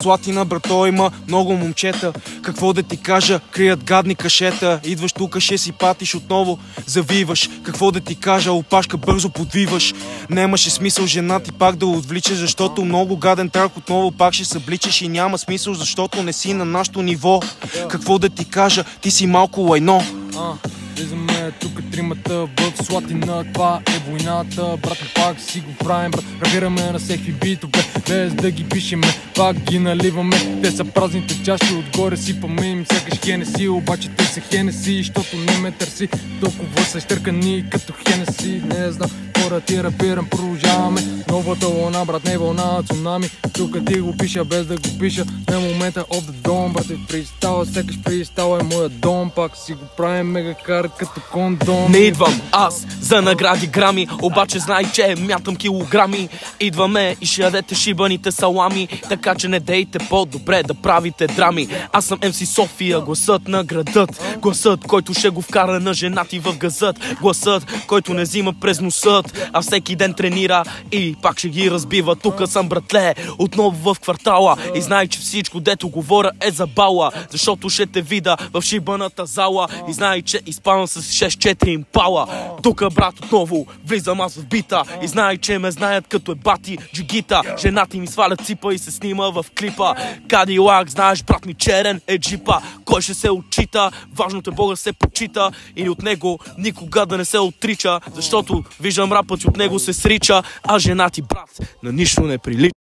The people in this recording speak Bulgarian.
Слатина, брато, има много момчета. Какво да ти кажа, крият гадни кашета. Идваш тука, ще си патиш отново, завиваш. Какво да ти кажа, опашка, бързо подвиваш. Нямаше смисъл жена ти пак да отвличаш, защото много гаден трак отново пак ще събличаш. И няма смисъл, защото не си на нашото ниво. Какво да ти кажа, ти си малко лайно. Влизаме тук тримата в Слатина, това е войната, брат, пак си го правим, брат, рапираме на всеки битове, без да ги пишеме, пак ги наливаме, те са празните чаши, отгоре сипаме им сякаш Хенеси, обаче те са Хенеси, защото не ме търси, толкова са изтъркани като Хенеси, не знам, хора ти рапирам, продължаваме, новата вълна, брат, не вълна, цунами, тук ти го пиша, без да го пиша, на момента of the dome, брат, фристала, сякаш фристала е моя дом, пак си го правим мегакар като кондом. Не идвам аз за награди грами, обаче знай, че мятам килограми. Идваме и ще ядете шибаните салами, така че не дейте по-добре да правите драми. Аз съм MC София, гласът на градът, гласът, който ще го вкара на жена ти в газът, гласът, който не взима през носът, а всеки ден тренира и пак ще ги разбива. Тука съм, братле, отново в квартала и знай, че всичко дето говоря е за бала, защото ще те видя в шибаната зала и знай, че изпълням с 6-4 импала. Тука, брат, отново влизам аз в бита и знай, че ме знаят като е бати джигита. Жената ми сваля ципа и се снима в клипа. Кадилак, знаеш, брат ми, черен е джипа. Кой ще се отчита? Важното е Бога се почита и от него никога да не се отрича, защото виждам рапът и от него се срича, а жена ти, брат, на нищо не прилича.